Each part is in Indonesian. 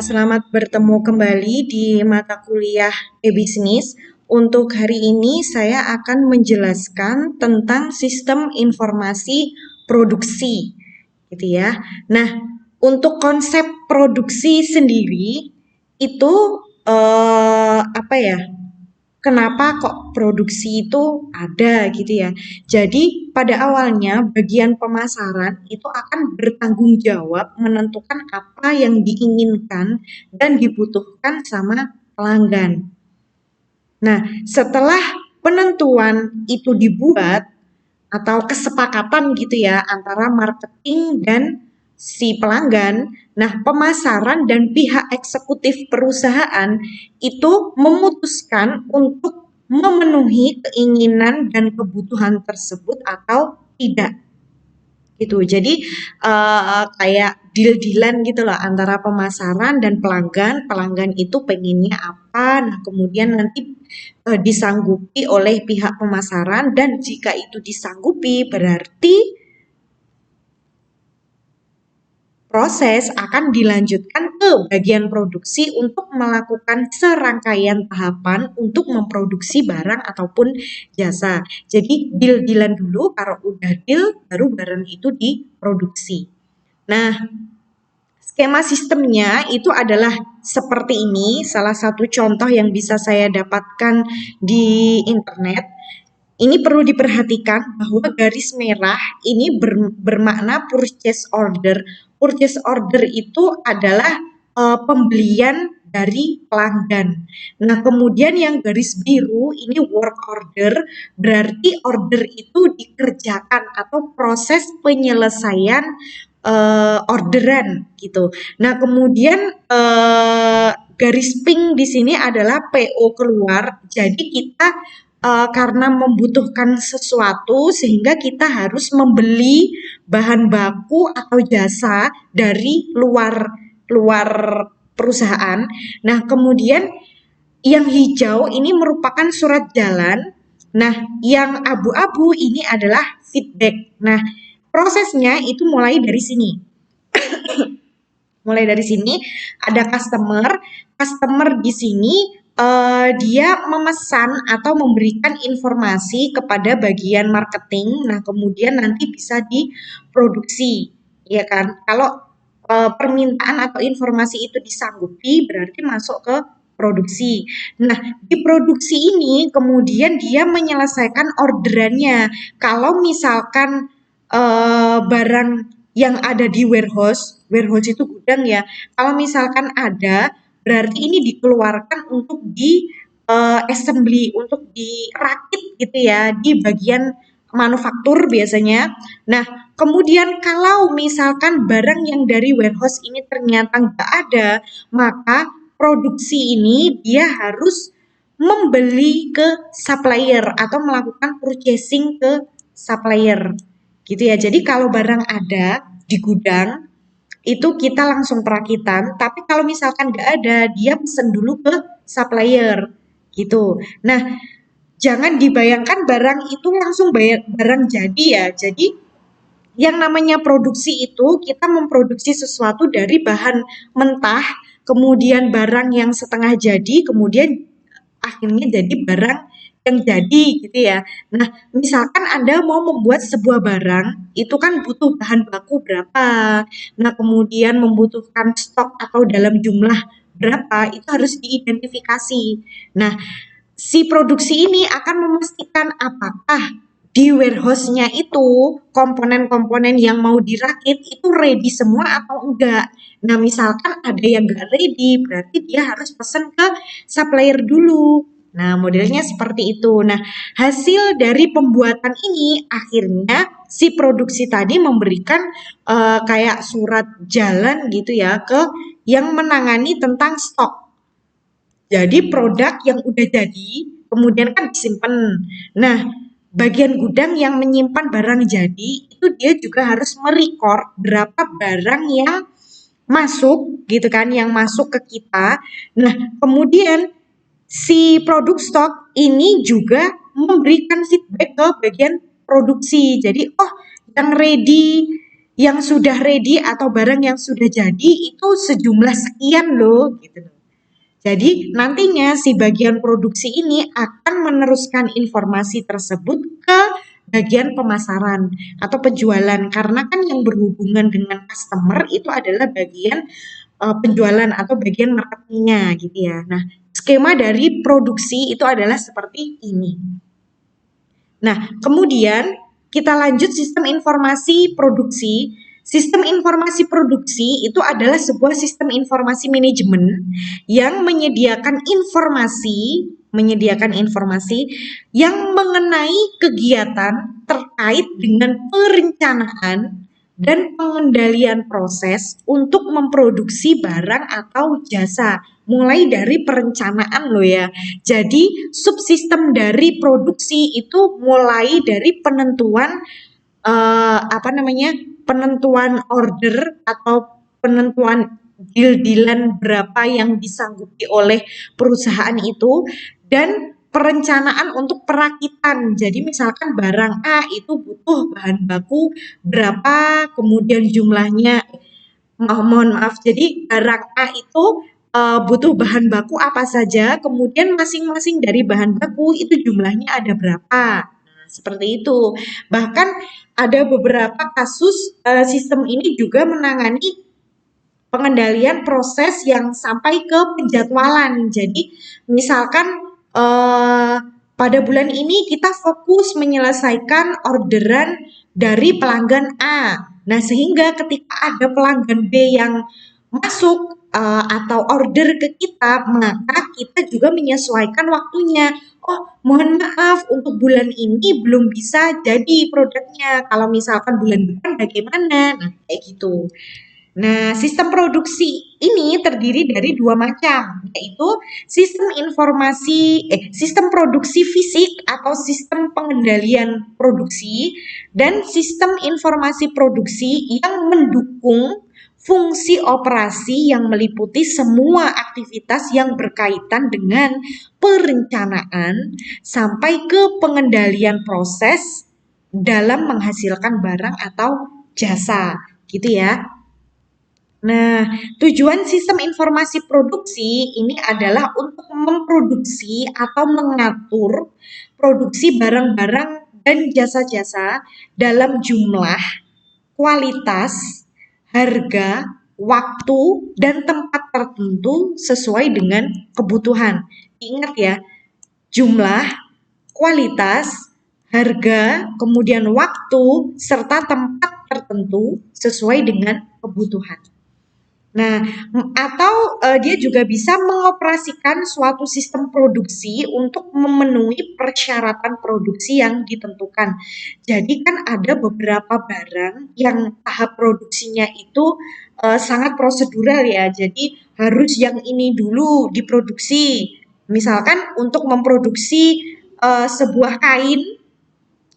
selamat bertemu kembali di mata kuliah e-bisnis. Untuk hari ini saya akan menjelaskan tentang sistem informasi produksi, gitu ya. Nah, untuk konsep produksi sendiri itu apa ya? Kenapa kok produksi itu ada gitu ya. Jadi pada awalnya bagian pemasaran itu akan bertanggung jawab menentukan apa yang diinginkan dan dibutuhkan sama pelanggan. Nah, setelah penentuan itu dibuat atau kesepakatan gitu ya antara marketing dan si pelanggan. Nah, pemasaran dan pihak eksekutif perusahaan itu memutuskan untuk memenuhi keinginan dan kebutuhan tersebut atau tidak gitu. Jadi kayak deal-dealan gitu loh antara pemasaran dan pelanggan. Pelanggan itu pengennya apa, nah kemudian nanti disanggupi oleh pihak pemasaran, dan jika itu disanggupi berarti proses akan dilanjutkan ke bagian produksi untuk melakukan serangkaian tahapan untuk memproduksi barang ataupun jasa. Jadi deal-dealan dulu, kalau udah deal baru barang itu diproduksi. Nah, skema sistemnya itu adalah seperti ini, salah satu contoh yang bisa saya dapatkan di internet. Ini perlu diperhatikan bahwa garis merah ini bermakna purchase order. Purchase order itu adalah pembelian dari pelanggan. Nah, kemudian yang garis biru ini work order, berarti order itu dikerjakan atau proses penyelesaian orderan gitu. Nah, kemudian garis pink di sini adalah PO keluar. Jadi kita karena membutuhkan sesuatu sehingga kita harus membeli bahan baku atau jasa dari luar perusahaan. Nah, kemudian yang hijau ini merupakan surat jalan. Nah, yang abu-abu ini adalah feedback. Nah, prosesnya itu mulai dari sini. Mulai dari sini ada customer di sini dia memesan atau memberikan informasi kepada bagian marketing. Nah, kemudian nanti bisa diproduksi, ya kan? Kalau permintaan atau informasi itu disanggupi, berarti masuk ke produksi. Nah, di produksi ini kemudian dia menyelesaikan orderannya. Kalau misalkan barang yang ada di warehouse itu gudang ya. Kalau misalkan ada, berarti ini dikeluarkan untuk di assembly, untuk dirakit gitu ya di bagian manufaktur biasanya. Nah, kemudian kalau misalkan barang yang dari warehouse ini ternyata nggak ada, maka produksi ini dia harus membeli ke supplier atau melakukan purchasing ke supplier gitu ya. Jadi kalau barang ada di gudang itu kita langsung perakitan, tapi kalau misalkan nggak ada, dia pesen dulu ke supplier gitu. Nah, jangan dibayangkan barang itu langsung barang jadi ya. Jadi yang namanya produksi itu kita memproduksi sesuatu dari bahan mentah, kemudian barang yang setengah jadi, kemudian akhirnya jadi barang yang jadi gitu ya. Nah, misalkan Anda mau membuat sebuah barang, itu kan butuh bahan baku berapa. Nah, kemudian membutuhkan stok atau dalam jumlah berapa, itu harus diidentifikasi. Nah, si produksi ini akan memastikan apakah di warehouse-nya itu komponen-komponen yang mau dirakit itu ready semua atau enggak. Nah, misalkan ada yang enggak ready, berarti dia harus pesan ke supplier dulu. Nah, modelnya seperti itu. Nah, hasil dari pembuatan ini akhirnya si produksi tadi memberikan kayak surat jalan gitu ya ke yang menangani tentang stok. Jadi produk yang udah jadi kemudian kan disimpan. Nah, bagian gudang yang menyimpan barang jadi itu dia juga harus merekord berapa barang yang masuk gitu kan, yang masuk ke kita. Nah, kemudian si produk stok ini juga memberikan feedback ke bagian produksi. Jadi, oh, yang ready yang sudah ready atau barang yang sudah jadi itu sejumlah sekian loh gitu. Jadi nantinya si bagian produksi ini akan meneruskan informasi tersebut ke bagian pemasaran atau penjualan karena kan yang berhubungan dengan customer itu adalah bagian penjualan atau bagian marketingnya gitu ya. Nah, skema dari produksi itu adalah seperti ini. Nah, kemudian kita lanjut sistem informasi produksi. Sistem informasi produksi itu adalah sebuah sistem informasi manajemen yang menyediakan informasi yang mengenai kegiatan terkait dengan perencanaan dan pengendalian proses untuk memproduksi barang atau jasa. Mulai dari perencanaan loh ya. Jadi subsistem dari produksi itu mulai dari penentuan penentuan order atau penentuan deal-dealan berapa yang disanggupi oleh perusahaan itu dan perencanaan untuk perakitan. Jadi misalkan barang A itu butuh bahan baku berapa, kemudian jumlahnya mohon maaf. Jadi barang A itu butuh bahan baku apa saja, kemudian masing-masing dari bahan baku itu jumlahnya ada berapa. Nah, seperti itu. Bahkan ada beberapa kasus sistem ini juga menangani pengendalian proses yang sampai ke penjadwalan. Jadi misalkan pada bulan ini kita fokus menyelesaikan orderan dari pelanggan A. Nah, sehingga ketika ada pelanggan B yang masuk atau order ke kita, maka kita juga menyesuaikan waktunya. Oh, mohon maaf untuk bulan ini belum bisa jadi produknya. Kalau misalkan bulan depan bagaimana? Nah, kayak gitu. Nah, sistem produksi ini terdiri dari dua macam, yaitu sistem produksi fisik atau sistem pengendalian produksi dan sistem informasi produksi yang mendukung fungsi operasi yang meliputi semua aktivitas yang berkaitan dengan perencanaan sampai ke pengendalian proses dalam menghasilkan barang atau jasa, gitu ya. Nah, tujuan sistem informasi produksi ini adalah untuk memproduksi atau mengatur produksi barang-barang dan jasa-jasa dalam jumlah, kualitas, harga, waktu, dan tempat tertentu sesuai dengan kebutuhan. Ingat ya, jumlah, kualitas, harga, kemudian waktu, serta tempat tertentu sesuai dengan kebutuhan. Nah, atau dia juga bisa mengoperasikan suatu sistem produksi untuk memenuhi persyaratan produksi yang ditentukan. Jadi kan ada beberapa barang yang tahap produksinya itu sangat prosedural ya. Jadi harus yang ini dulu diproduksi. Misalkan untuk memproduksi sebuah kain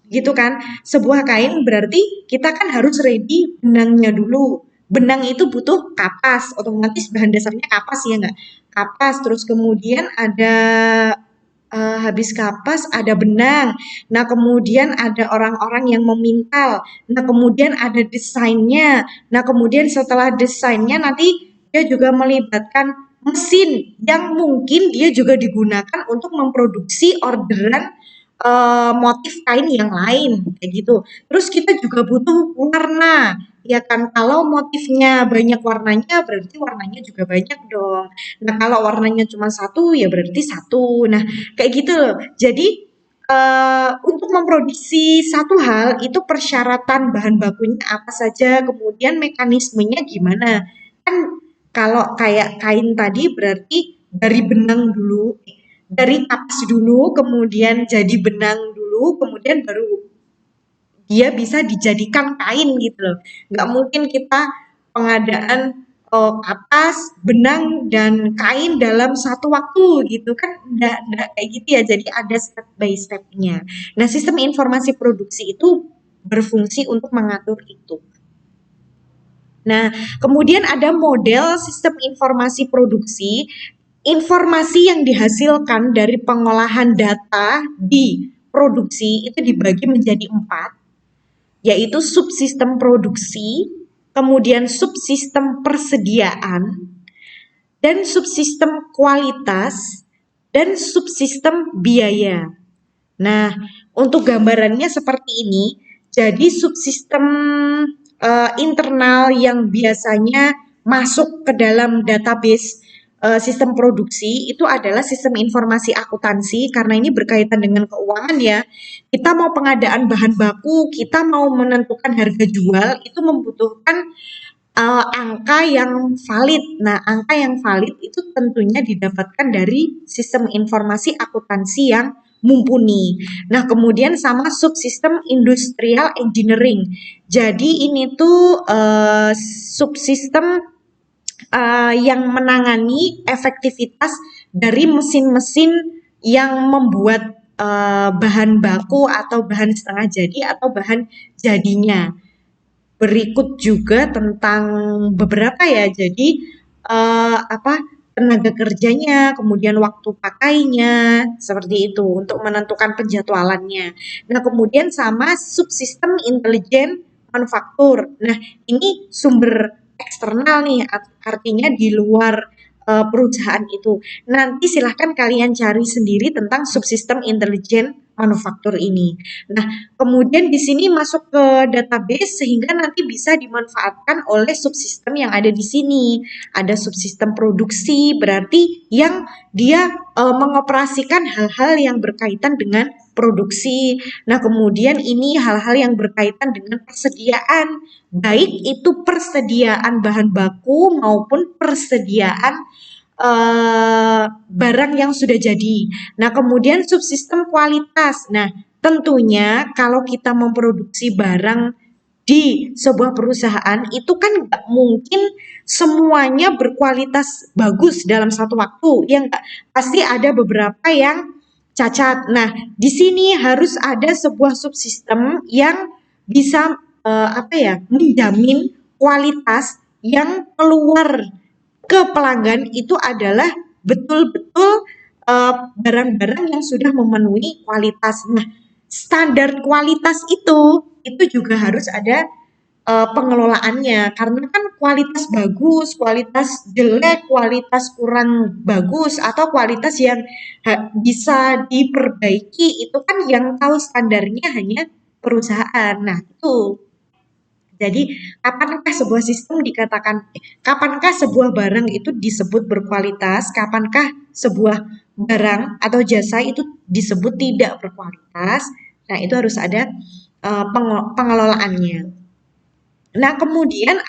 gitu kan. Sebuah kain berarti kita kan harus ready benangnya dulu. Benang itu butuh kapas, otomatis bahan dasarnya kapas ya nggak? Kapas, terus kemudian ada habis kapas ada benang. Nah, kemudian ada orang-orang yang memintal. Nah, kemudian ada desainnya. Nah, kemudian setelah desainnya nanti dia juga melibatkan mesin yang mungkin dia juga digunakan untuk memproduksi orderan motif kain yang lain kayak gitu. Terus kita juga butuh warna, ya kan? Kalau motifnya banyak warnanya, berarti warnanya juga banyak dong. Nah, kalau warnanya cuma satu, ya berarti satu. Nah, kayak gitu loh. Jadi untuk memproduksi satu hal itu persyaratan bahan bakunya apa saja, kemudian mekanismenya gimana. Kan kalau kayak kain tadi berarti dari benang dulu, dari kapas dulu, kemudian jadi benang dulu, kemudian baru dia bisa dijadikan kain gitu loh. Nggak mungkin kita pengadaan kapas, benang, dan kain dalam satu waktu gitu kan, nggak kayak gitu ya. Jadi ada step by stepnya. Nah, sistem informasi produksi itu berfungsi untuk mengatur itu. Nah, kemudian ada model sistem informasi produksi. Informasi yang dihasilkan dari pengolahan data di produksi itu dibagi menjadi 4. yaitu subsistem produksi, kemudian subsistem persediaan, dan subsistem kualitas, dan subsistem biaya. Nah, untuk gambarannya seperti ini, jadi subsistem internal yang biasanya masuk ke dalam database sistem produksi itu adalah sistem informasi akuntansi karena ini berkaitan dengan keuangan ya. Kita mau pengadaan bahan baku, kita mau menentukan harga jual itu membutuhkan angka yang valid. Nah, angka yang valid itu tentunya didapatkan dari sistem informasi akuntansi yang mumpuni. Nah, kemudian sama subsistem industrial engineering. Jadi ini tuh subsistem yang menangani efektivitas dari mesin-mesin yang membuat bahan baku atau bahan setengah jadi atau bahan jadinya. Berikut juga tentang beberapa ya, jadi tenaga kerjanya, kemudian waktu pakainya, seperti itu untuk menentukan penjadwalannya. Nah, kemudian sama subsistem intelijen manufaktur. Nah, ini sumber eksternal nih, artinya di luar perusahaan itu. Nanti silahkan kalian cari sendiri tentang subsistem intelijen manufaktur ini. Nah, kemudian di sini masuk ke database sehingga nanti bisa dimanfaatkan oleh subsistem yang ada di sini. Ada subsistem produksi, berarti yang dia mengoperasikan hal-hal yang berkaitan dengan produksi. Nah, kemudian ini hal-hal yang berkaitan dengan persediaan, baik itu persediaan bahan baku maupun persediaan barang yang sudah jadi. Nah, kemudian subsistem kualitas. Nah, tentunya kalau kita memproduksi barang di sebuah perusahaan itu kan nggak mungkin semuanya berkualitas bagus dalam satu waktu, ya nggak? Pasti ada beberapa yang cacat. Nah, di sini harus ada sebuah subsistem yang bisa menjamin kualitas yang keluar ke pelanggan itu adalah betul-betul barang-barang yang sudah memenuhi kualitas. Nah, standar kualitas itu juga harus ada pengelolaannya karena kan kualitas bagus, kualitas jelek, kualitas kurang bagus atau kualitas yang bisa diperbaiki itu kan yang tahu standarnya hanya perusahaan. Nah, itu. Jadi, kapankah sebuah barang itu disebut berkualitas, kapankah sebuah barang atau jasa itu disebut tidak berkualitas? Nah, itu harus ada pengelolaannya. Nah, kemudian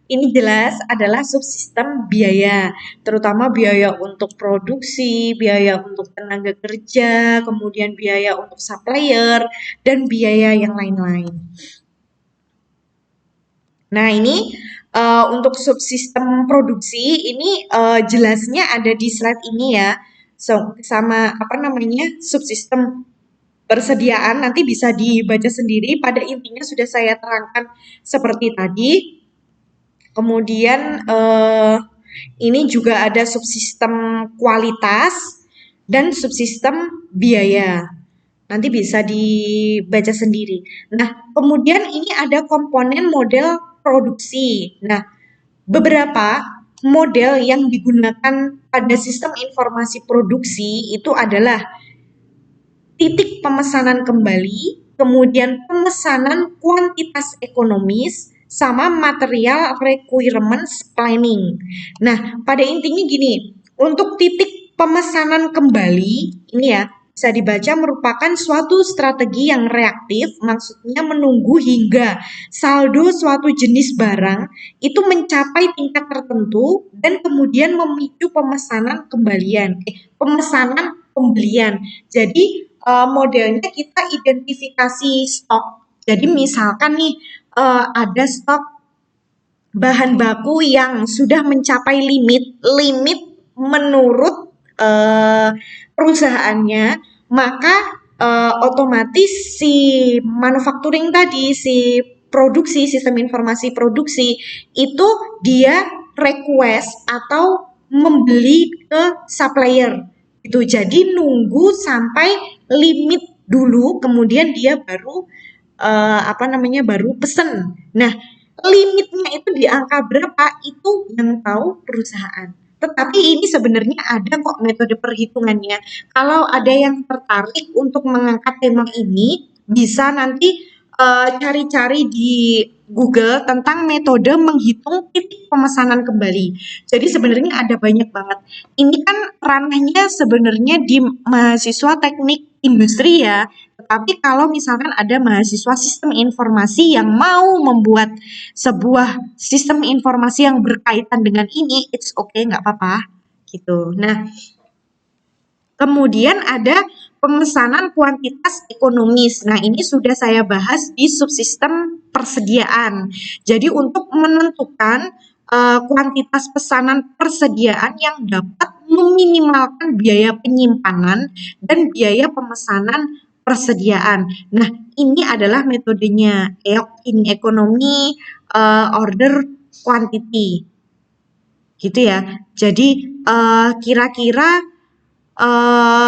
ini jelas adalah subsistem biaya, terutama biaya untuk produksi, biaya untuk tenaga kerja, kemudian biaya untuk supplier, dan biaya yang lain-lain. Nah, ini untuk subsistem produksi ini jelasnya ada di slide ini ya. Sama subsistem persediaan nanti bisa dibaca sendiri. Pada intinya sudah saya terangkan seperti tadi. Kemudian ini juga ada subsistem kualitas dan subsistem biaya. Nanti bisa dibaca sendiri. Nah, kemudian ini ada komponen model produksi. Nah, beberapa model yang digunakan pada sistem informasi produksi itu adalah titik pemesanan kembali, kemudian pemesanan kuantitas ekonomis, sama material requirements planning. Nah, pada intinya gini, untuk titik pemesanan kembali, ini ya, bisa dibaca merupakan suatu strategi yang reaktif, maksudnya menunggu hingga saldo suatu jenis barang itu mencapai tingkat tertentu dan kemudian memicu pemesanan pembelian. Jadi modelnya kita identifikasi stok. Jadi misalkan nih ada stok bahan baku yang sudah mencapai limit menurut perusahaannya, maka otomatis si manufacturing tadi, si produksi, sistem informasi produksi itu dia request atau membeli ke supplier itu. Jadi nunggu sampai limit dulu, kemudian dia baru apa namanya, baru pesen. Nah, limitnya itu di angka berapa, itu yang tahu perusahaan. Tetapi ini sebenarnya ada kok metode perhitungannya. Kalau ada yang tertarik untuk mengangkat tema ini, bisa nanti cari-cari di Google tentang metode menghitung titik pemesanan kembali. Jadi sebenarnya ada banyak banget. Ini kan ranahnya sebenarnya di mahasiswa teknik industri ya. Tetapi kalau misalkan ada mahasiswa sistem informasi yang mau membuat sebuah sistem informasi yang berkaitan dengan ini, it's okay, nggak apa-apa gitu. Nah, kemudian ada pemesanan kuantitas ekonomis. Nah, ini sudah saya bahas di subsistem persediaan. Jadi untuk menentukan kuantitas pesanan persediaan yang dapat meminimalkan biaya penyimpanan dan biaya pemesanan persediaan. Nah, ini adalah metodenya EOQ in ekonomi order quantity. Gitu ya. Jadi kira-kira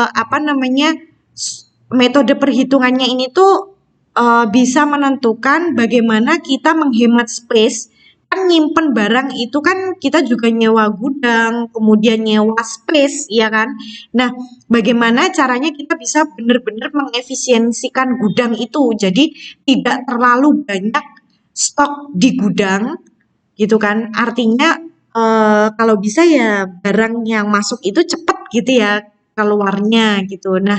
apa namanya, metode perhitungannya ini tuh bisa menentukan bagaimana kita menghemat space. Kan nyimpen barang itu kan kita juga nyewa gudang, kemudian nyewa space, ya kan? Nah, bagaimana caranya kita bisa benar-benar mengefisiensikan gudang itu, jadi tidak terlalu banyak stok di gudang, gitu kan? Artinya kalau bisa ya barang yang masuk itu cepat gitu ya keluarnya gitu. Nah,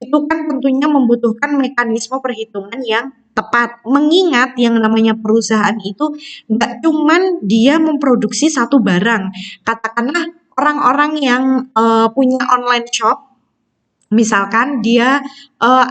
itu kan tentunya membutuhkan mekanisme perhitungan yang tepat. Mengingat yang namanya perusahaan itu nggak cuman dia memproduksi satu barang. Katakanlah orang-orang yang punya online shop, misalkan dia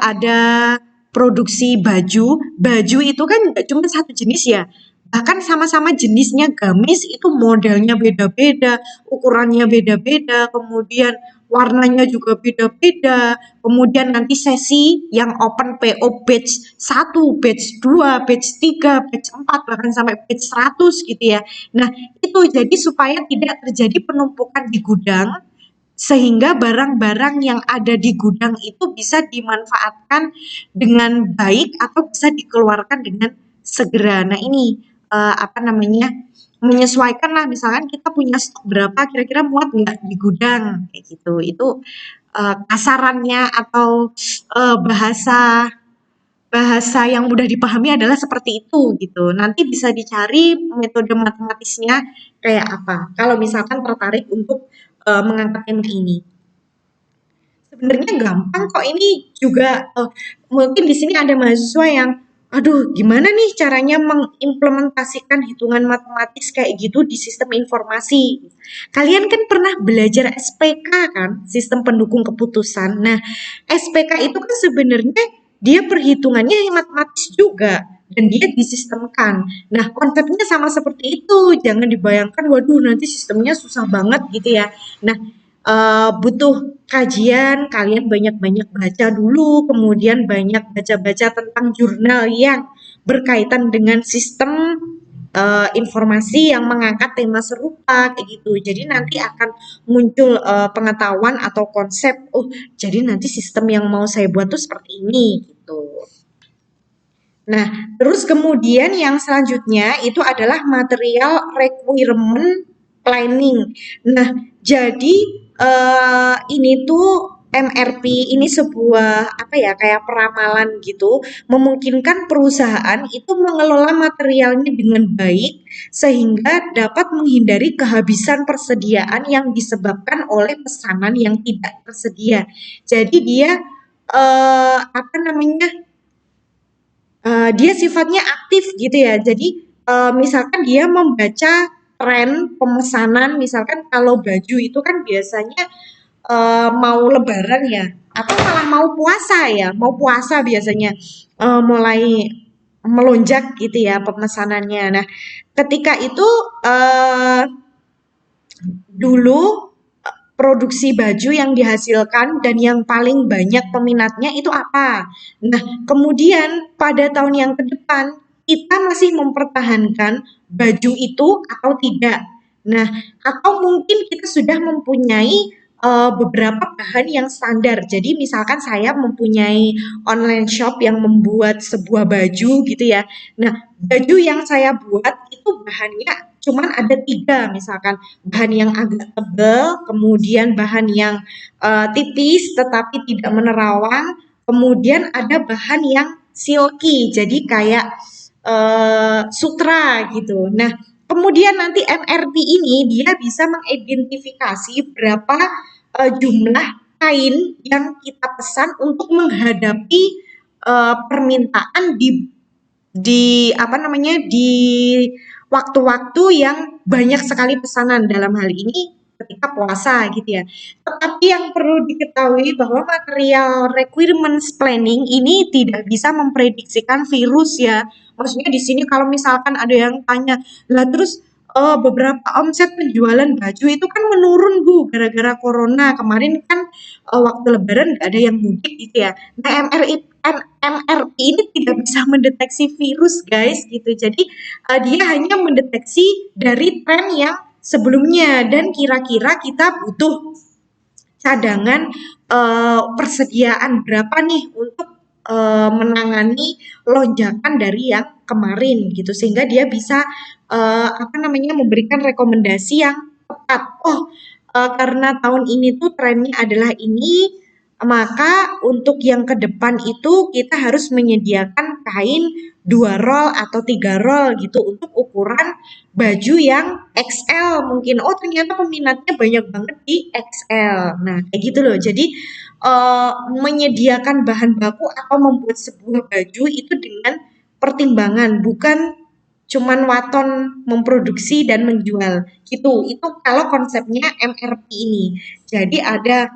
ada produksi baju, baju itu kan nggak cuma satu jenis ya. Bahkan sama-sama jenisnya gamis itu modelnya beda-beda, ukurannya beda-beda, kemudian warnanya juga beda-beda. Kemudian nanti sesi yang open PO batch 1, batch 2, batch 3, batch 4, bahkan sampai batch 100 gitu ya. Nah, itu jadi supaya tidak terjadi penumpukan di gudang, sehingga barang-barang yang ada di gudang itu bisa dimanfaatkan dengan baik atau bisa dikeluarkan dengan segera. Nah, ini apa namanya, menyesuaikan lah, misalkan kita punya stok berapa, kira-kira muat nggak di gudang kayak gitu. Itu kasarannya atau bahasa bahasa yang mudah dipahami adalah seperti itu gitu. Nanti bisa dicari metode matematisnya kayak apa. Kalau misalkan tertarik untuk mengangkat tema ini. Sebenarnya gampang kok, ini juga mungkin di sini ada mahasiswa yang aduh gimana nih caranya mengimplementasikan hitungan matematis kayak gitu di sistem informasi. Kalian kan pernah belajar SPK kan, sistem pendukung keputusan. Nah, SPK itu kan sebenarnya dia perhitungannya matematis juga dan dia disistemkan. Nah, konsepnya sama seperti itu. Jangan dibayangkan waduh nanti sistemnya susah banget gitu ya. Nah, butuh kajian, kalian banyak-banyak baca dulu, kemudian banyak baca-baca tentang jurnal yang berkaitan dengan sistem informasi yang mengangkat tema serupa kayak gitu. Jadi nanti akan muncul pengetahuan atau konsep, oh jadi nanti sistem yang mau saya buat tuh seperti ini gitu. Nah, terus kemudian yang selanjutnya itu adalah material requirement planning. Nah, jadi ini tuh MRP ini sebuah apa ya, kayak peramalan gitu, memungkinkan perusahaan itu mengelola materialnya dengan baik sehingga dapat menghindari kehabisan persediaan yang disebabkan oleh pesanan yang tidak tersedia. Jadi dia apa namanya, dia sifatnya aktif gitu ya. Jadi, misalkan dia membaca tren pemesanan, misalkan kalau baju itu kan biasanya, mau lebaran ya, atau malah mau puasa ya, mau puasa biasanya, mulai melonjak gitu ya pemesanannya. Nah, ketika itu, dulu produksi baju yang dihasilkan dan yang paling banyak peminatnya itu apa. Nah, kemudian pada tahun yang ke depan kita masih mempertahankan baju itu atau tidak. Nah, atau mungkin kita sudah mempunyai beberapa bahan yang standar. Jadi misalkan saya mempunyai online shop yang membuat sebuah baju gitu ya. Nah, baju yang saya buat itu bahannya cuman ada 3, misalkan bahan yang agak tebal, kemudian bahan yang tipis tetapi tidak menerawang, kemudian ada bahan yang silky, jadi kayak sutra gitu. Nah, kemudian nanti MRP ini dia bisa mengidentifikasi berapa jumlah kain yang kita pesan untuk menghadapi permintaan di apa namanya di waktu-waktu yang banyak sekali pesanan, dalam hal ini ketika puasa gitu ya. Tetapi yang perlu diketahui bahwa material requirements planning ini tidak bisa memprediksikan virus ya. Maksudnya di sini kalau misalkan ada yang tanya, lah terus beberapa omset penjualan baju itu kan menurun Bu gara-gara corona. Kemarin kan waktu lebaran nggak ada yang mudik gitu ya. Nah, MRI ini tidak bisa mendeteksi virus guys gitu. Jadi dia hanya mendeteksi dari tren yang sebelumnya dan kira-kira kita butuh cadangan persediaan berapa nih untuk menangani lonjakan dari yang kemarin gitu, sehingga dia bisa apa namanya memberikan rekomendasi yang tepat. Oh, karena tahun ini tuh trennya adalah ini, maka untuk yang ke depan itu kita harus menyediakan kain 2 roll atau 3 roll gitu untuk ukuran baju yang XL mungkin. Oh, ternyata peminatnya banyak banget di XL. Nah, kayak gitu loh. Jadi menyediakan bahan baku atau membuat sebuah baju itu dengan pertimbangan, bukan cuman waton memproduksi dan menjual gitu. Itu kalau konsepnya MRP ini. Jadi ada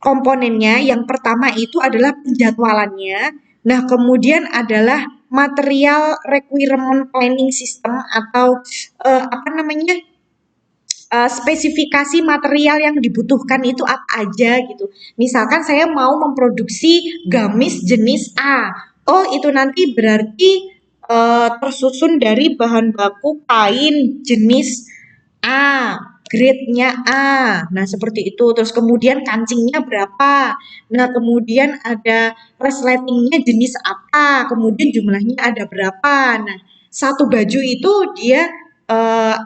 komponennya, yang pertama itu adalah penjadwalannya. Nah, kemudian adalah material requirement planning system atau apa namanya spesifikasi material yang dibutuhkan itu apa aja gitu. Misalkan saya mau memproduksi gamis jenis A. Oh, itu nanti berarti tersusun dari bahan baku kain jenis A, grade-nya A. Nah, seperti itu. Terus kemudian kancingnya berapa? Nah, kemudian ada resletingnya jenis apa? Kemudian jumlahnya ada berapa? Nah, satu baju itu dia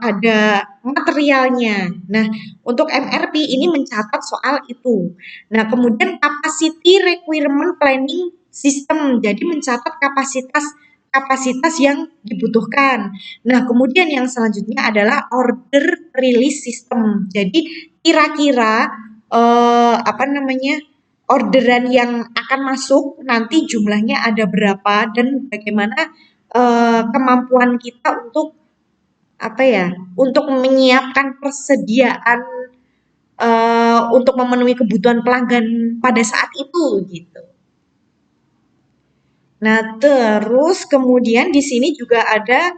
ada materialnya. Nah, untuk MRP ini mencatat soal itu. Nah, kemudian capacity requirement planning system. Jadi mencatat kapasitas kapasitas yang dibutuhkan. Nah, kemudian yang selanjutnya adalah order release system. Jadi kira-kira apa namanya orderan yang akan masuk nanti jumlahnya ada berapa dan bagaimana kemampuan kita untuk apa ya untuk menyiapkan persediaan untuk memenuhi kebutuhan pelanggan pada saat itu gitu. Nah, terus kemudian di sini juga ada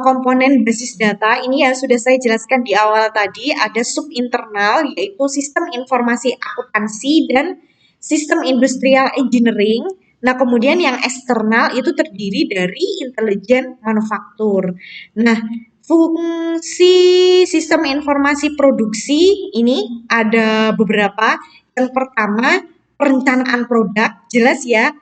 komponen basis data. Ini yang sudah saya jelaskan di awal tadi, ada sub internal yaitu sistem informasi akuntansi dan sistem industrial engineering. Nah, kemudian yang eksternal itu terdiri dari intelijen manufaktur. Nah, fungsi sistem informasi produksi ini ada beberapa. Yang pertama, perencanaan produk, jelas ya.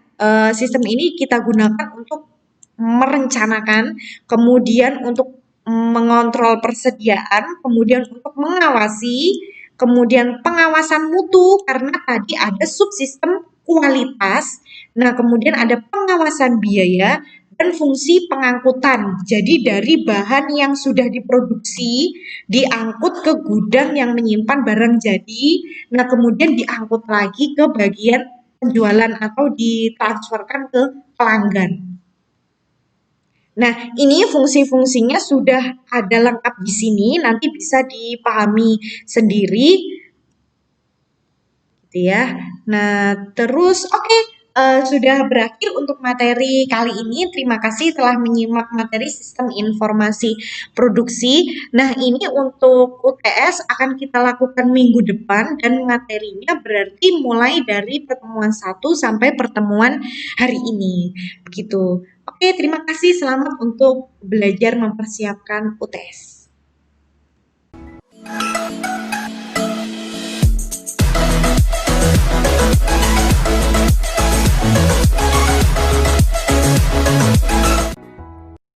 Sistem ini kita gunakan untuk merencanakan, kemudian untuk mengontrol persediaan, kemudian untuk mengawasi, kemudian pengawasan mutu karena tadi ada subsistem kualitas. Nah, kemudian ada pengawasan biaya dan fungsi pengangkutan. Jadi dari bahan yang sudah diproduksi diangkut ke gudang yang menyimpan barang jadi. Nah, kemudian diangkut lagi ke bagian penjualan atau ditransferkan ke pelanggan. Nah, ini fungsi-fungsinya sudah ada lengkap di sini, nanti bisa dipahami sendiri, gitu ya. Nah, terus oke, sudah berakhir untuk materi kali ini. Terima kasih telah menyimak materi sistem informasi produksi. Nah, ini untuk UTS akan kita lakukan minggu depan dan materinya berarti mulai dari pertemuan 1 sampai pertemuan hari ini. Begitu. Oke, terima kasih. Selamat untuk belajar mempersiapkan UTS.